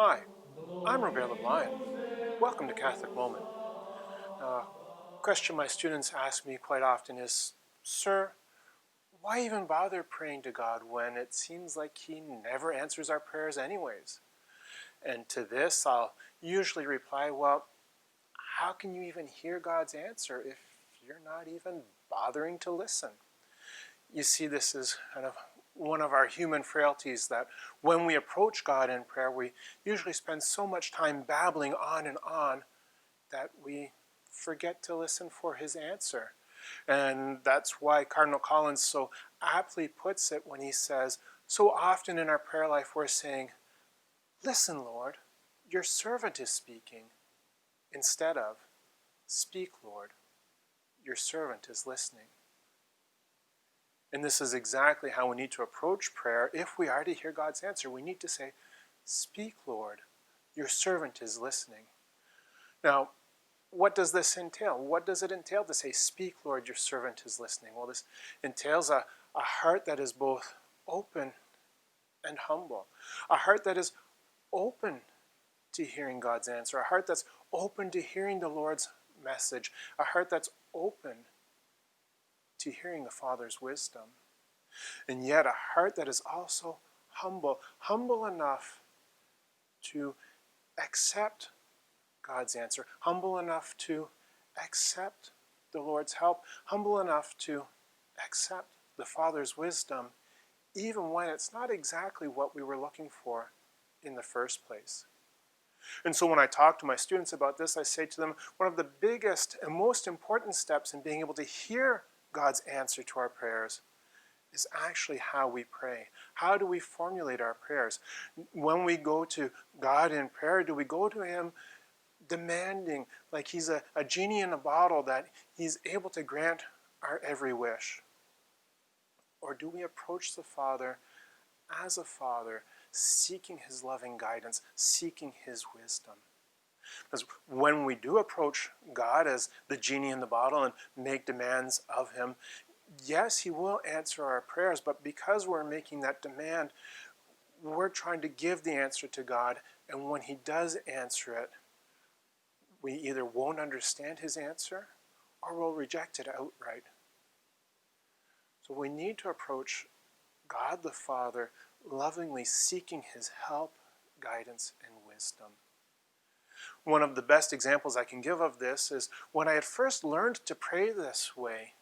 Hi, I'm Robert LeBlanc. Welcome to Catholic Moment. A question my students ask me quite often is, Sir, why even bother praying to God when it seems like He never answers our prayers anyways? And to this, I'll usually reply, well, how can you even hear God's answer if you're not even bothering to listen? You see, this is kind of one of our human frailties, that when we approach God in prayer, we usually spend so much time babbling on and on that we forget to listen for His answer. And that's why Cardinal Collins so aptly puts it when he says, so often in our prayer life we're saying, listen, Lord, your servant is speaking, instead of, speak, Lord, your servant is listening. And this is exactly how we need to approach prayer. If we are to hear God's answer, we need to say, speak, Lord, your servant is listening. Now, what does this entail? What does it entail to say, speak, Lord, your servant is listening? Well, this entails a heart that is both open and humble. A heart that is open to hearing God's answer. A heart that's open to hearing the Lord's message. A heart that's open to hearing the Father's wisdom. And yet a heart that is also humble. Humble enough to accept God's answer. Humble enough to accept the Lord's help. Humble enough to accept the Father's wisdom, even when it's not exactly what we were looking for in the first place. And so when I talk to my students about this, I say to them, one of the biggest and most important steps in being able to hear God's answer to our prayers is actually how we pray. How do we formulate our prayers? When we go to God in prayer, do we go to Him demanding, like He's a genie in a bottle, that He's able to grant our every wish? Or do we approach the Father as a father, seeking His loving guidance, seeking His wisdom? Because when we do approach God as the genie in the bottle and make demands of Him, yes, He will answer our prayers, but because we're making that demand, we're trying to give the answer to God, and when He does answer it, we either won't understand His answer or we'll reject it outright. So we need to approach God the Father lovingly, seeking His help, guidance, and wisdom. One of the best examples I can give of this is when I had first learned to pray this way,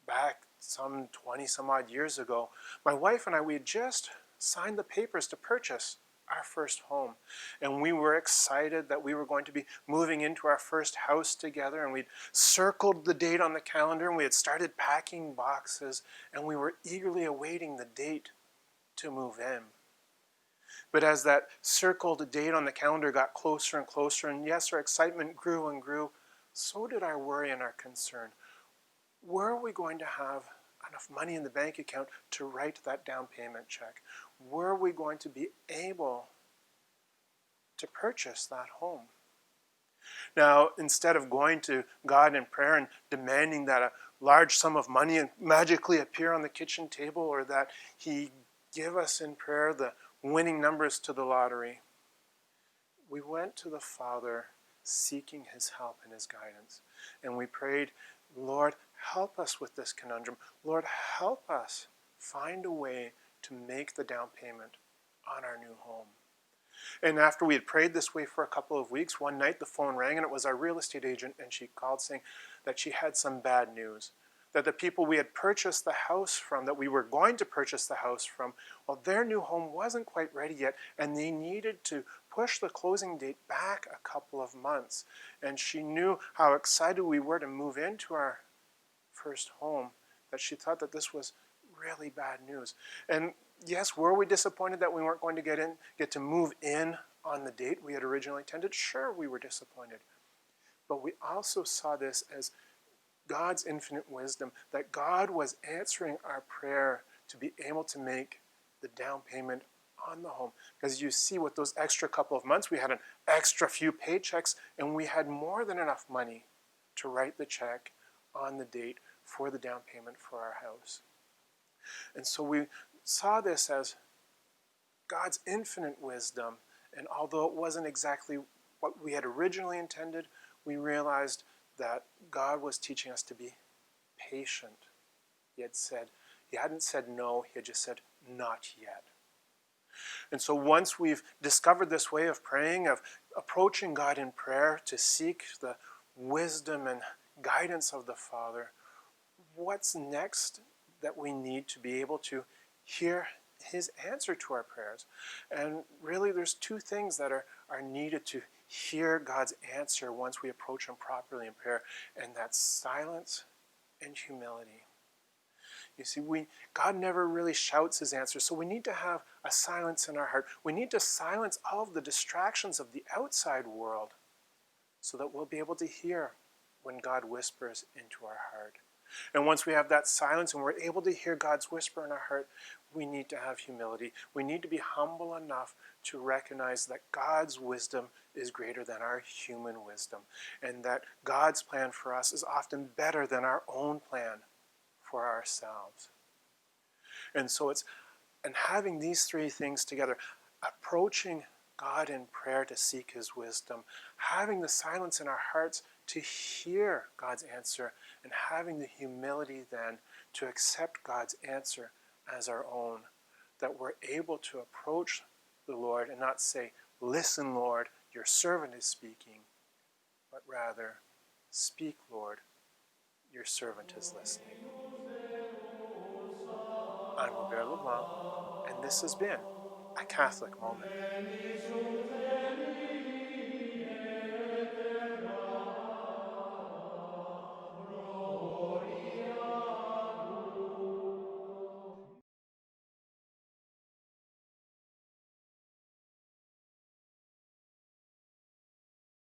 back some 20 some odd years ago. My wife and I, we had just signed the papers to purchase our first home. And we were excited that we were going to be moving into our first house together, and we'd circled the date on the calendar, and we had started packing boxes, and we were eagerly awaiting the date to move in. But as that circled date on the calendar got closer and closer, and yes, our excitement grew and grew, so did our worry and our concern. Were we going to have enough money in the bank account to write that down payment check? Were we going to be able to purchase that home? Now, instead of going to God in prayer and demanding that a large sum of money magically appear on the kitchen table, or that He give us in prayer the winning numbers to the lottery, we went to the Father seeking His help and His guidance. And we prayed, Lord, help us with this conundrum. Lord, help us find a way to make the down payment on our new home. And after we had prayed this way for a couple of weeks, one night the phone rang, and it was our real estate agent, and she called saying that she had some bad news. That the people we had purchased the house from, that we were going to purchase the house from, well, their new home wasn't quite ready yet, and they needed to push the closing date back a couple of months. And she knew how excited we were to move into our first home, that she thought that this was really bad news. And yes, were we disappointed that we weren't going to get to move in on the date we had originally intended? Sure, we were disappointed. But we also saw this as God's infinite wisdom, that God was answering our prayer to be able to make the down payment on the home. Because you see, with those extra couple of months, we had an extra few paychecks, and we had more than enough money to write the check on the date for the down payment for our house. And so we saw this as God's infinite wisdom And although it wasn't exactly what we had originally intended, we realized that God was teaching us to be patient. He hadn't said no, he had just said, not yet. And so once we've discovered this way of praying, of approaching God in prayer to seek the wisdom and guidance of the Father, what's next that we need to be able to hear his answer to our prayers? And really there's two things that are needed to hear God's answer once we approach him properly in prayer, and that's silence and humility. You see, God never really shouts his answer, so we need to have a silence in our heart. We need to silence all of the distractions of the outside world so that we'll be able to hear when God whispers into our heart. And once we have that silence and we're able to hear God's whisper in our heart, we need to have humility. We need to be humble enough to recognize that God's wisdom is greater than our human wisdom, and that God's plan for us is often better than our own plan for ourselves. And so and having these three things together, approaching God in prayer to seek his wisdom, having the silence in our hearts to hear God's answer, and having the humility then to accept God's answer as our own, that we're able to approach the Lord and not say, listen, Lord, your servant is speaking, but rather, speak, Lord, your servant is listening. I'm Robert LeBlanc, and this has been A Catholic Moment.